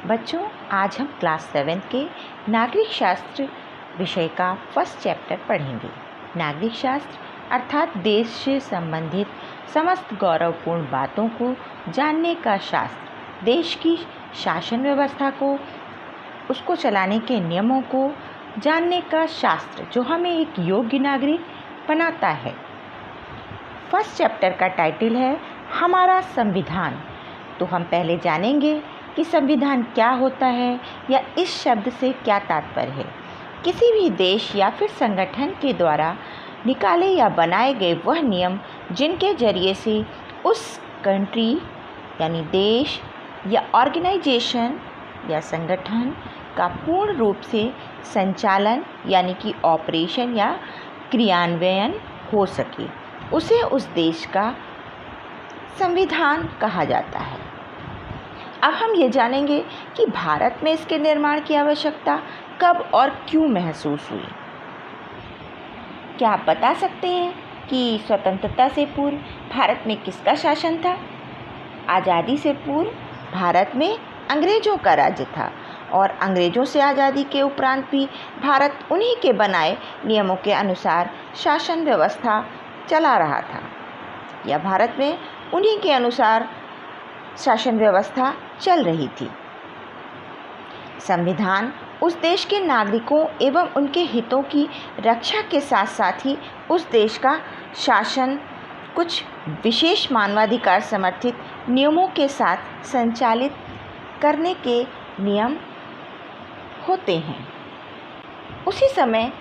बच्चों, आज हम क्लास 7 के नागरिक शास्त्र विषय का फर्स्ट चैप्टर पढ़ेंगे। नागरिक शास्त्र अर्थात देश से संबंधित समस्त गौरवपूर्ण बातों को जानने का शास्त्र, देश की शासन व्यवस्था को, उसको चलाने के नियमों को जानने का शास्त्र, जो हमें एक योग्य नागरिक बनाता है। फर्स्ट चैप्टर का टाइटल है हमारा संविधान। तो हम पहले जानेंगे कि संविधान क्या होता है या इस शब्द से क्या तात्पर्य है। किसी भी देश या फिर संगठन के द्वारा निकाले या बनाए गए वह नियम जिनके जरिए से उस कंट्री यानी देश या ऑर्गेनाइजेशन या संगठन का पूर्ण रूप से संचालन यानी कि ऑपरेशन या क्रियान्वयन हो सके, उसे उस देश का संविधान कहा जाता है। अब हम ये जानेंगे कि भारत में इसके निर्माण की आवश्यकता कब और क्यों महसूस हुई। क्या आप बता सकते हैं कि स्वतंत्रता से पूर्व भारत में किसका शासन था? आज़ादी से पूर्व भारत में अंग्रेज़ों का राज्य था और अंग्रेज़ों से आज़ादी के उपरांत भी भारत उन्हीं के बनाए नियमों के अनुसार शासन व्यवस्था चला रहा था, या भारत में उन्हीं के अनुसार शासन व्यवस्था चल रही थी। संविधान उस देश के नागरिकों एवं उनके हितों की रक्षा के साथ साथ ही उस देश का शासन कुछ विशेष मानवाधिकार समर्थित नियमों के साथ संचालित करने के नियम होते हैं। उसी समय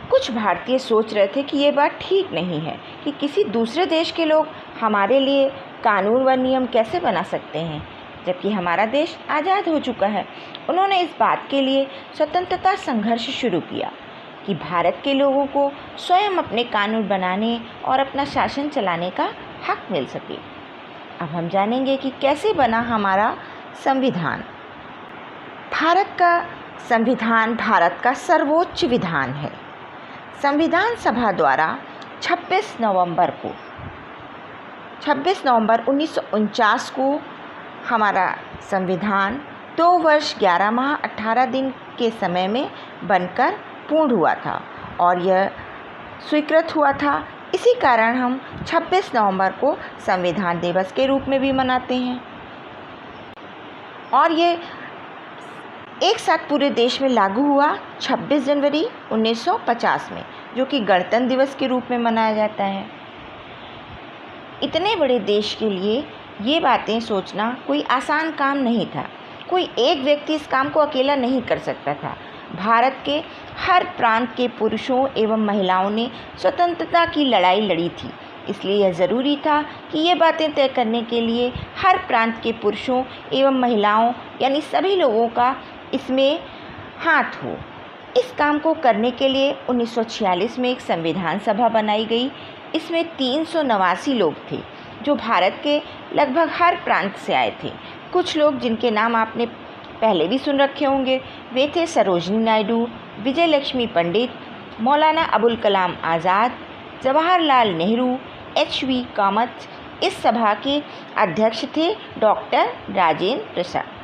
कुछ भारतीय सोच रहे थे कि ये बात ठीक नहीं है कि किसी दूसरे देश के लोग हमारे लिए कानून व नियम कैसे बना सकते हैं, जबकि हमारा देश आज़ाद हो चुका है। उन्होंने इस बात के लिए स्वतंत्रता संघर्ष शुरू किया कि भारत के लोगों को स्वयं अपने कानून बनाने और अपना शासन चलाने का हक मिल सके। अब हम जानेंगे कि कैसे बना हमारा संविधान। भारत का संविधान भारत का सर्वोच्च विधान है। संविधान सभा द्वारा 26 नवंबर 1949 को हमारा संविधान 2 वर्ष 11 माह 18 दिन के समय में बनकर पूर्ण हुआ था और यह स्वीकृत हुआ था। इसी कारण हम 26 नवंबर को संविधान दिवस के रूप में भी मनाते हैं और ये एक साथ पूरे देश में लागू हुआ 26 जनवरी 1950 में, जो कि गणतंत्र दिवस के रूप में मनाया जाता है। इतने बड़े देश के लिए ये बातें सोचना कोई आसान काम नहीं था। कोई एक व्यक्ति इस काम को अकेला नहीं कर सकता था। भारत के हर प्रांत के पुरुषों एवं महिलाओं ने स्वतंत्रता की लड़ाई लड़ी थी। इसलिए यह ज़रूरी था कि ये बातें तय करने के लिए हर प्रांत के पुरुषों एवं महिलाओं यानी सभी लोगों का इसमें हाथ हो। इस काम को करने के लिए 1946 में एक संविधान सभा बनाई गई। इसमें 389 लोग थे जो भारत के लगभग हर प्रांत से आए थे। कुछ लोग जिनके नाम आपने पहले भी सुन रखे होंगे, वे थे सरोजिनी नायडू, विजय लक्ष्मी पंडित, मौलाना अबुल कलाम आज़ाद, जवाहरलाल नेहरू, HV कामत। इस सभा के अध्यक्ष थे डॉक्टर राजेंद्र प्रसाद।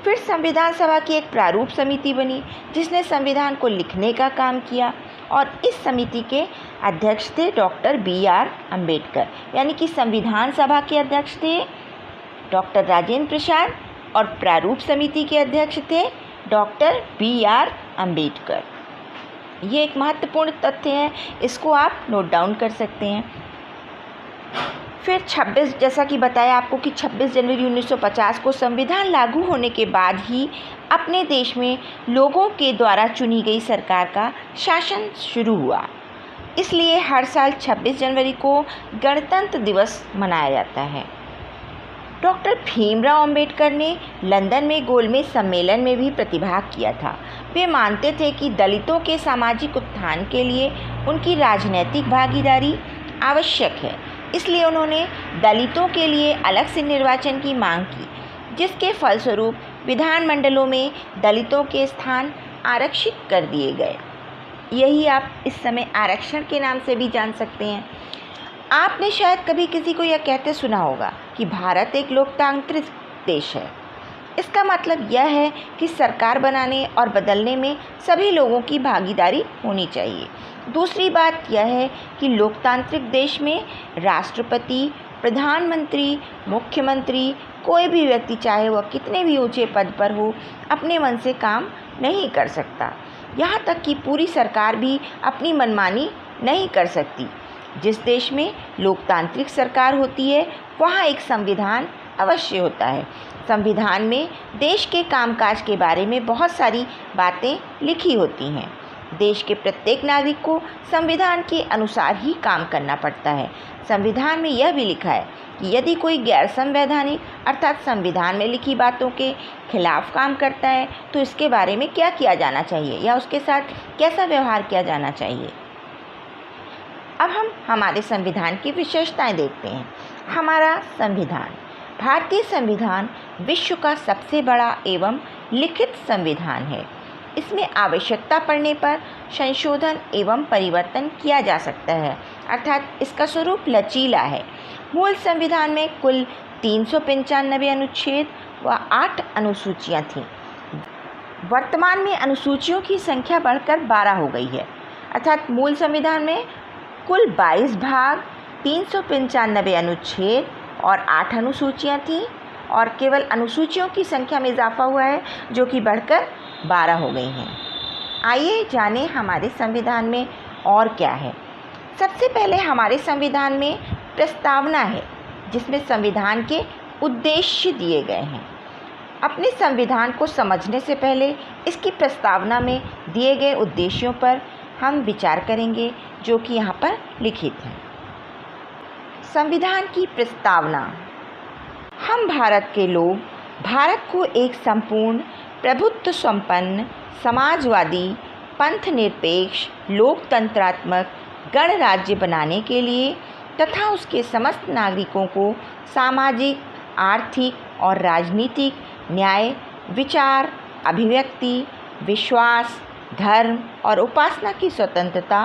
फिर संविधान सभा की एक प्रारूप समिति बनी जिसने संविधान को लिखने का काम किया और इस समिति के अध्यक्ष थे डॉक्टर BR अम्बेडकर, यानी कि संविधान सभा के अध्यक्ष थे डॉक्टर राजेंद्र प्रसाद और प्रारूप समिति के अध्यक्ष थे डॉक्टर BR अम्बेडकर। ये एक महत्वपूर्ण तथ्य है, इसको आप नोट डाउन कर सकते हैं। फिर 26, जैसा कि बताया आपको कि 26 जनवरी 1950 को संविधान लागू होने के बाद ही अपने देश में लोगों के द्वारा चुनी गई सरकार का शासन शुरू हुआ। इसलिए हर साल 26 जनवरी को गणतंत्र दिवस मनाया जाता है। डॉक्टर भीमराव अंबेडकर ने लंदन में गोलमेज सम्मेलन में भी प्रतिभाग किया था। वे मानते थे कि दलितों के सामाजिक उत्थान के लिए उनकी राजनैतिक भागीदारी आवश्यक है। इसलिए उन्होंने दलितों के लिए अलग से निर्वाचन की मांग की, जिसके फलस्वरूप विधानमंडलों में दलितों के स्थान आरक्षित कर दिए गए। यही आप इस समय आरक्षण के नाम से भी जान सकते हैं। आपने शायद कभी किसी को यह कहते सुना होगा कि भारत एक लोकतांत्रिक देश है। इसका मतलब यह है कि सरकार बनाने और बदलने में सभी लोगों की भागीदारी होनी चाहिए। दूसरी बात यह है कि लोकतांत्रिक देश में राष्ट्रपति, प्रधानमंत्री, मुख्यमंत्री, कोई भी व्यक्ति चाहे वह कितने भी ऊंचे पद पर हो, अपने मन से काम नहीं कर सकता। यहाँ तक कि पूरी सरकार भी अपनी मनमानी नहीं कर सकती। जिस देश में लोकतांत्रिक सरकार होती है वहाँ एक संविधान अवश्य होता है। संविधान में देश के कामकाज के बारे में बहुत सारी बातें लिखी होती हैं। देश के प्रत्येक नागरिक को संविधान के अनुसार ही काम करना पड़ता है। संविधान में यह भी लिखा है कि यदि कोई गैर संवैधानिक अर्थात संविधान में लिखी बातों के खिलाफ काम करता है तो इसके बारे में क्या किया जाना चाहिए या उसके साथ कैसा व्यवहार किया जाना चाहिए। अब हम हमारे संविधान की विशेषताएं देखते हैं। हमारा संविधान, भारतीय संविधान विश्व का सबसे बड़ा एवं लिखित संविधान है। इसमें आवश्यकता पड़ने पर संशोधन एवं परिवर्तन किया जा सकता है, अर्थात इसका स्वरूप लचीला है। मूल संविधान में कुल 395 अनुच्छेद व 8 अनुसूचियाँ थीं। वर्तमान में अनुसूचियों की संख्या बढ़कर 12 हो गई है, अर्थात मूल संविधान में कुल 22 भाग, 395 अनुच्छेद और 8 अनुसूचियाँ थीं और केवल अनुसूचियों की संख्या में इजाफा हुआ है जो कि बढ़कर 12 हो गई हैं। आइए जानें हमारे संविधान में और क्या है। सबसे पहले हमारे संविधान में प्रस्तावना है जिसमें संविधान के उद्देश्य दिए गए हैं। अपने संविधान को समझने से पहले इसकी प्रस्तावना में दिए गए उद्देश्यों पर हम विचार करेंगे जो कि यहाँ पर लिखित हैं। संविधान की प्रस्तावना। हम भारत के लोग भारत को एक संपूर्ण प्रभुत्व संपन्न समाजवादी पंथनिरपेक्ष लोकतंत्रात्मक गणराज्य बनाने के लिए तथा उसके समस्त नागरिकों को सामाजिक, आर्थिक और राजनीतिक न्याय, विचार, अभिव्यक्ति, विश्वास, धर्म और उपासना की स्वतंत्रता,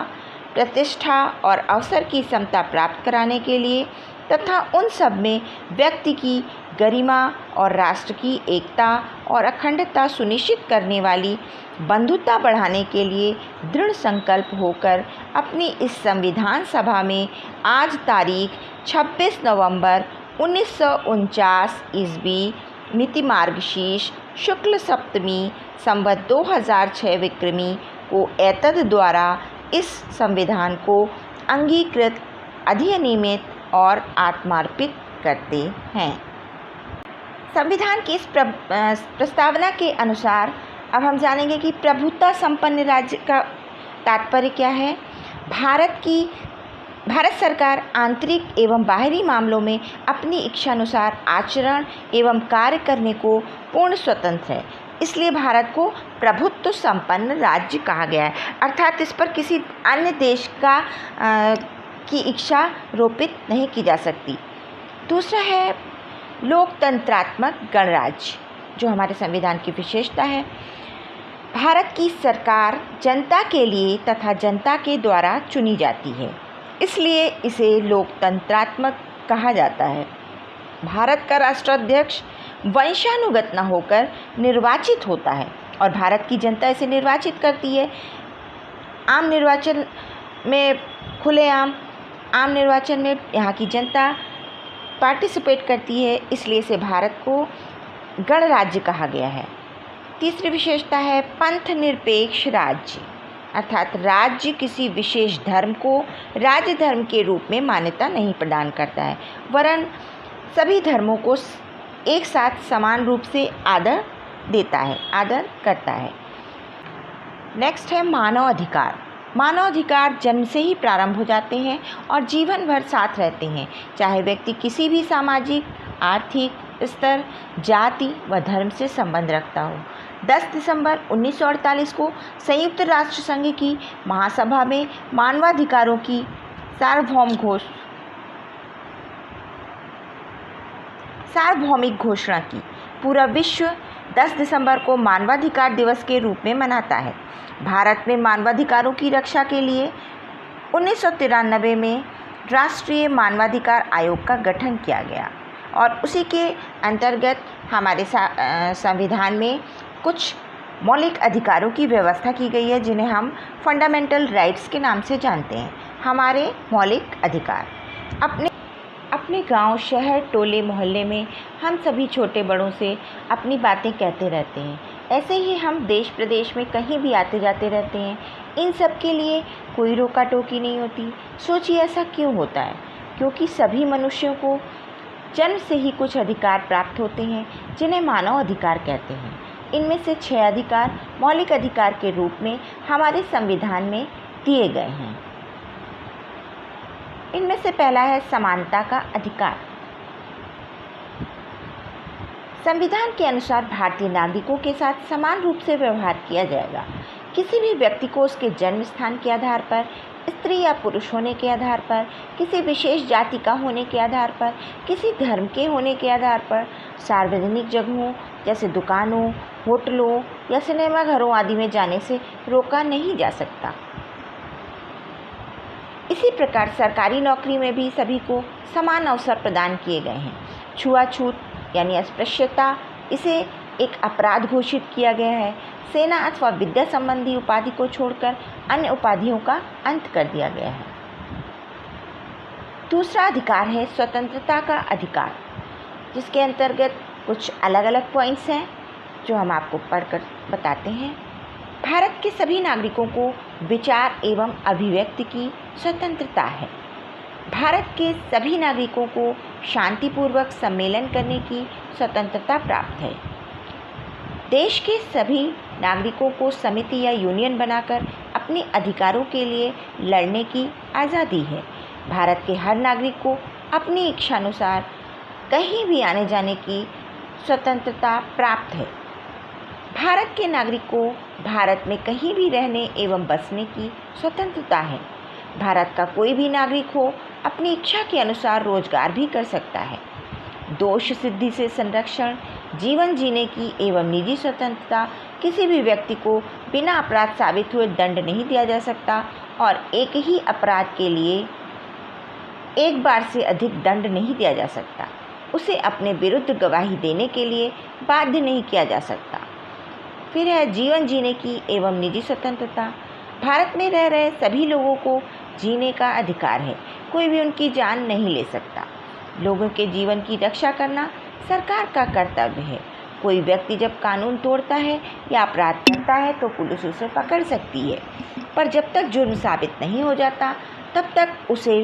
प्रतिष्ठा और अवसर की समता प्राप्त कराने के लिए तथा उन सब में व्यक्ति की गरिमा और राष्ट्र की एकता और अखंडता सुनिश्चित करने वाली बंधुता बढ़ाने के लिए दृढ़ संकल्प होकर अपनी इस संविधान सभा में आज तारीख 26 नवंबर 1949 ईस्वी मिति मार्गशीर्ष शुक्ल सप्तमी संवत 2006 विक्रमी को एतद द्वारा इस संविधान को अंगीकृत, अधिनियमित और आत्मार्पित करते हैं। संविधान की इस प्रस्तावना के अनुसार अब हम जानेंगे कि प्रभुत्व संपन्न राज्य का तात्पर्य क्या है। भारत सरकार आंतरिक एवं बाहरी मामलों में अपनी इच्छानुसार आचरण एवं कार्य करने को पूर्ण स्वतंत्र है, इसलिए भारत को प्रभुत्व संपन्न राज्य कहा गया है, अर्थात इस पर किसी अन्य देश की इच्छा रोपित नहीं की जा सकती। दूसरा है लोकतंत्रात्मक गणराज्य, जो हमारे संविधान की विशेषता है। भारत की सरकार जनता के लिए तथा जनता के द्वारा चुनी जाती है, इसलिए इसे लोकतंत्रात्मक कहा जाता है। भारत का राष्ट्राध्यक्ष वंशानुगत न होकर निर्वाचित होता है और भारत की जनता इसे निर्वाचित करती है। आम निर्वाचन में खुलेआम आम निर्वाचन में यहाँ की जनता पार्टिसिपेट करती है, इसलिए इसे भारत को गणराज्य कहा गया है। तीसरी विशेषता है पंथ निरपेक्ष राज्य, अर्थात राज्य किसी विशेष धर्म को राज्य धर्म के रूप में मान्यता नहीं प्रदान करता है, वरन सभी धर्मों को एक साथ समान रूप से आदर करता है। नेक्स्ट है मानव अधिकार। मानव अधिकार जन्म से ही प्रारंभ हो जाते हैं और जीवन भर साथ रहते हैं, चाहे व्यक्ति किसी भी सामाजिक, आर्थिक स्तर, जाति व धर्म से संबंध रखता हो। 10 दिसंबर 1948 को संयुक्त राष्ट्र संघ की महासभा में मानवाधिकारों की सार्वभौमिक घोषणा की। पूरा विश्व 10 दिसंबर को मानवाधिकार दिवस के रूप में मनाता है। भारत में मानवाधिकारों की रक्षा के लिए 1993 में राष्ट्रीय मानवाधिकार आयोग का गठन किया गया और उसी के अंतर्गत हमारे संविधान में कुछ मौलिक अधिकारों की व्यवस्था की गई है, जिन्हें हम फंडामेंटल राइट्स के नाम से जानते हैं। हमारे मौलिक अधिकार अपने गांव, शहर, टोले, मोहल्ले में हम सभी छोटे बड़ों से अपनी बातें कहते रहते हैं। ऐसे ही हम देश प्रदेश में कहीं भी आते जाते रहते हैं। इन सब के लिए कोई रोका टोकी नहीं होती। सोचिए ऐसा क्यों होता है? क्योंकि सभी मनुष्यों को जन्म से ही कुछ अधिकार प्राप्त होते हैं, जिन्हें मानव अधिकार कहते हैं। इनमें से 6 अधिकार मौलिक अधिकार के रूप में हमारे संविधान में दिए गए हैं। इनमें से पहला है समानता का अधिकार। संविधान के अनुसार भारतीय नागरिकों के साथ समान रूप से व्यवहार किया जाएगा। किसी भी व्यक्ति को उसके जन्म स्थान के आधार पर, स्त्री या पुरुष होने के आधार पर, किसी विशेष जाति का होने के आधार पर, किसी धर्म के होने के आधार पर सार्वजनिक जगहों जैसे दुकानों, होटलों या सिनेमा घरों आदि में जाने से रोका नहीं जा सकता। इसी प्रकार सरकारी नौकरी में भी सभी को समान अवसर प्रदान किए गए हैं। छुआछूत यानी अस्पृश्यता, इसे एक अपराध घोषित किया गया है। सेना अथवा विद्या संबंधी उपाधि को छोड़कर अन्य उपाधियों का अंत कर दिया गया है। दूसरा अधिकार है स्वतंत्रता का अधिकार, जिसके अंतर्गत कुछ अलग अलग पॉइंट्स हैं जो हम आपको पढ़कर बताते हैं। भारत के सभी नागरिकों को विचार एवं अभिव्यक्ति की स्वतंत्रता है। भारत के सभी नागरिकों को शांतिपूर्वक सम्मेलन करने की स्वतंत्रता प्राप्त है। देश के सभी नागरिकों को समिति या यूनियन बनाकर अपने अधिकारों के लिए लड़ने की आज़ादी है। भारत के हर नागरिक को अपनी इच्छानुसार कहीं भी आने जाने की स्वतंत्रता प्राप्त है। भारत के नागरिक को भारत में कहीं भी रहने एवं बसने की स्वतंत्रता है। भारत का कोई भी नागरिक हो अपनी इच्छा के अनुसार रोजगार भी कर सकता है। दोष सिद्धि से संरक्षण, जीवन जीने की एवं निजी स्वतंत्रता, किसी भी व्यक्ति को बिना अपराध साबित हुए दंड नहीं दिया जा सकता और एक ही अपराध के लिए एक बार से अधिक दंड नहीं दिया जा सकता। उसे अपने विरुद्ध गवाही देने के लिए बाध्य नहीं किया जा सकता। फिर है जीवन जीने की एवं निजी स्वतंत्रता। भारत में रह रहे सभी लोगों को जीने का अधिकार है। कोई भी उनकी जान नहीं ले सकता। लोगों के जीवन की रक्षा करना सरकार का कर्तव्य है। कोई व्यक्ति जब कानून तोड़ता है या अपराध करता है तो पुलिस उसे पकड़ सकती है, पर जब तक जुर्म साबित नहीं हो जाता तब तक उसे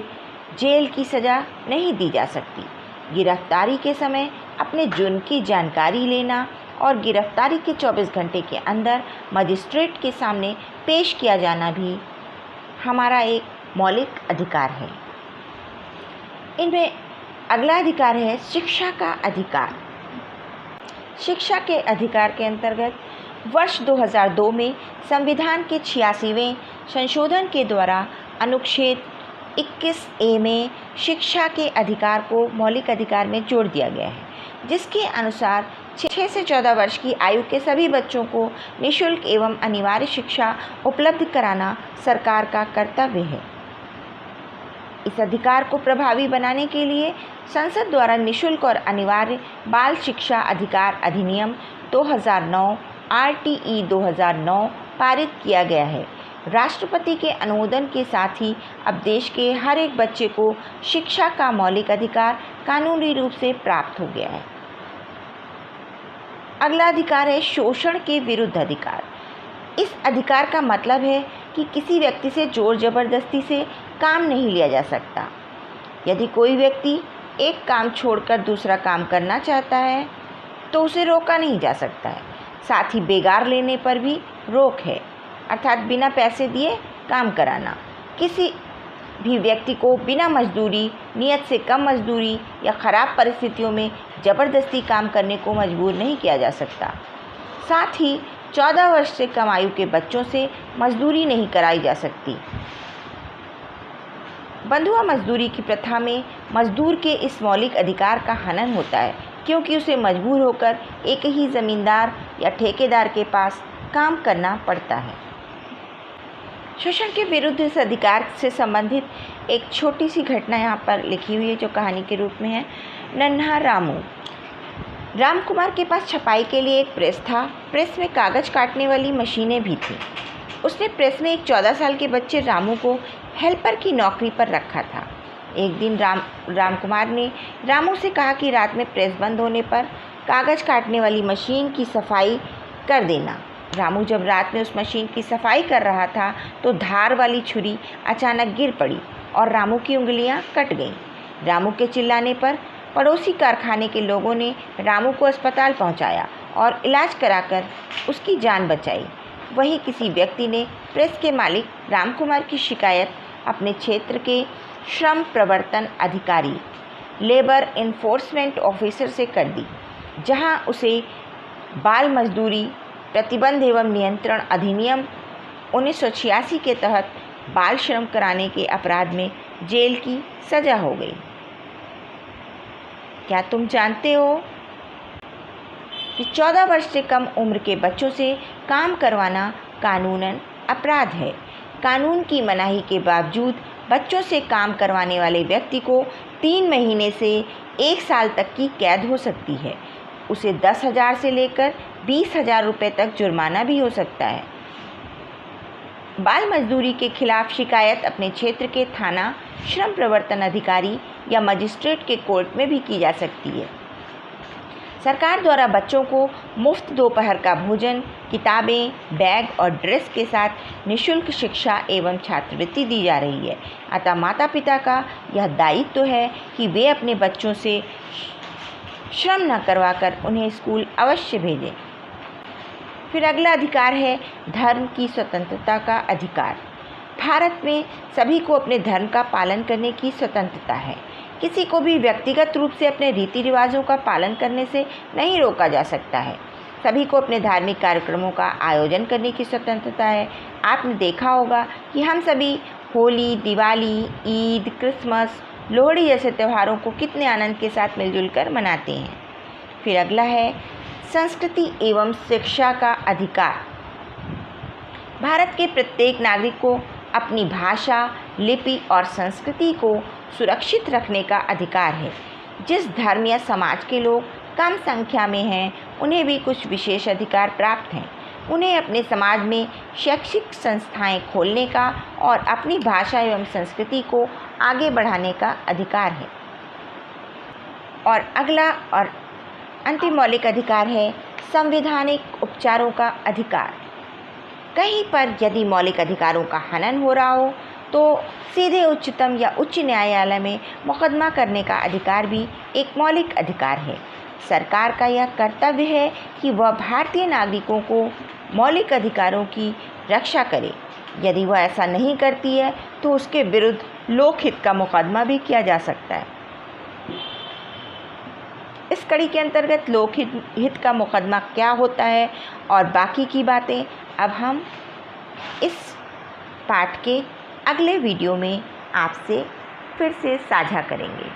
जेल की सज़ा नहीं दी जा सकती। गिरफ्तारी के समय अपने जुर्म की जानकारी लेना और गिरफ्तारी के 24 घंटे के अंदर मजिस्ट्रेट के सामने पेश किया जाना भी हमारा एक मौलिक अधिकार है। इनमें अगला अधिकार है शिक्षा का अधिकार। शिक्षा के अधिकार के अंतर्गत वर्ष 2002 में संविधान के 86वें संशोधन के द्वारा अनुच्छेद 21A में शिक्षा के अधिकार को मौलिक अधिकार में जोड़ दिया गया है, जिसके अनुसार 6 से 14 वर्ष की आयु के सभी बच्चों को निःशुल्क एवं अनिवार्य शिक्षा उपलब्ध कराना सरकार का कर्तव्य है। इस अधिकार को प्रभावी बनाने के लिए संसद द्वारा निःशुल्क और अनिवार्य बाल शिक्षा अधिकार अधिनियम 2009 RTE 2009 पारित किया गया है। राष्ट्रपति के अनुमोदन के साथ ही अब देश के हर एक बच्चे को शिक्षा का मौलिक अधिकार कानूनी रूप से प्राप्त हो गया है। अगला अधिकार है शोषण के विरुद्ध अधिकार। इस अधिकार का मतलब है कि किसी व्यक्ति से जोर जबरदस्ती से काम नहीं लिया जा सकता। यदि कोई व्यक्ति एक काम छोड़कर दूसरा काम करना चाहता है तो उसे रोका नहीं जा सकता है। साथ ही बेगार लेने पर भी रोक है, अर्थात बिना पैसे दिए काम कराना। किसी भी व्यक्ति को बिना मजदूरी, नियत से कम मजदूरी या ख़राब परिस्थितियों में ज़बरदस्ती काम करने को मजबूर नहीं किया जा सकता। साथ ही 14 वर्ष से कम आयु के बच्चों से मजदूरी नहीं कराई जा सकती। बंधुआ मजदूरी की प्रथा में मजदूर के इस मौलिक अधिकार का हनन होता है, क्योंकि उसे मजबूर होकर एक ही ज़मींदार या ठेकेदार के पास काम करना पड़ता है। शोषण के विरुद्ध इस अधिकार से संबंधित एक छोटी सी घटना यहाँ पर लिखी हुई है जो कहानी के रूप में है। नन्हा रामू। राम कुमार के पास छपाई के लिए एक प्रेस था। प्रेस में कागज़ काटने वाली मशीनें भी थी। उसने प्रेस में एक 14 साल के बच्चे रामू को हेल्पर की नौकरी पर रखा था। एक दिन राम कुमार ने रामू से कहा कि रात में प्रेस बंद होने पर कागज़ काटने वाली मशीन की सफाई कर देना। रामू जब रात में उस मशीन की सफाई कर रहा था तो धार वाली छुरी अचानक गिर पड़ी और रामू की उंगलियां कट गईं। रामू के चिल्लाने पर पड़ोसी कारखाने के लोगों ने रामू को अस्पताल पहुंचाया और इलाज कराकर उसकी जान बचाई। वहीं किसी व्यक्ति ने प्रेस के मालिक राम कुमार की शिकायत अपने क्षेत्र के श्रम प्रवर्तन अधिकारी लेबर इन्फोर्समेंट ऑफिसर से कर दी, जहां उसे बाल मजदूरी प्रतिबंध एवं नियंत्रण अधिनियम 1986 के तहत बाल श्रम कराने के अपराध में जेल की सजा हो गई। क्या तुम जानते हो कि 14 वर्ष से कम उम्र के बच्चों से काम करवाना कानूनन अपराध है। कानून की मनाही के बावजूद बच्चों से काम करवाने वाले व्यक्ति को 3 महीने से 1 साल तक की कैद हो सकती है। उसे 10,000 से लेकर 20,000 रुपये तक जुर्माना भी हो सकता है। बाल मजदूरी के खिलाफ शिकायत अपने क्षेत्र के थाना, श्रम प्रवर्तन अधिकारी या मजिस्ट्रेट के कोर्ट में भी की जा सकती है। सरकार द्वारा बच्चों को मुफ्त दोपहर का भोजन, किताबें, बैग और ड्रेस के साथ निःशुल्क शिक्षा एवं छात्रवृत्ति दी जा रही है। अतः माता पिता का यह दायित्व है कि वे अपने बच्चों से श्रम न करवाकर उन्हें स्कूल अवश्य भेजें। फिर अगला अधिकार है धर्म की स्वतंत्रता का अधिकार। भारत में सभी को अपने धर्म का पालन करने की स्वतंत्रता है। किसी को भी व्यक्तिगत रूप से अपने रीति रिवाजों का पालन करने से नहीं रोका जा सकता है। सभी को अपने धार्मिक कार्यक्रमों का आयोजन करने की स्वतंत्रता है। आपने देखा होगा कि हम सभी होली, दिवाली, ईद, क्रिसमस, लोहड़ी जैसे त्योहारों को कितने आनंद के साथ मिलजुल कर मनाते हैं। फिर अगला है संस्कृति एवं शिक्षा का अधिकार। भारत के प्रत्येक नागरिक को अपनी भाषा, लिपि और संस्कृति को सुरक्षित रखने का अधिकार है। जिस धर्म या समाज के लोग कम संख्या में हैं, उन्हें भी कुछ विशेष अधिकार प्राप्त हैं। उन्हें अपने समाज में शैक्षिक संस्थाएं खोलने का और अपनी भाषा एवं संस्कृति को आगे बढ़ाने का अधिकार है। और अगला और अंतिम मौलिक अधिकार है संवैधानिक उपचारों का अधिकार। कहीं पर यदि मौलिक अधिकारों का हनन हो रहा हो तो सीधे उच्चतम या उच्च न्यायालय में मुकदमा करने का अधिकार भी एक मौलिक अधिकार है। सरकार का यह कर्तव्य है कि वह भारतीय नागरिकों को मौलिक अधिकारों की रक्षा करे। यदि वह ऐसा नहीं करती है तो उसके विरुद्ध लोकहित का मुकदमा भी किया जा सकता है। इस कड़ी के अंतर्गत लोकहित का मुकदमा क्या होता है और बाकी की बातें अब हम इस पाठ के अगले वीडियो में आपसे फिर से साझा करेंगे।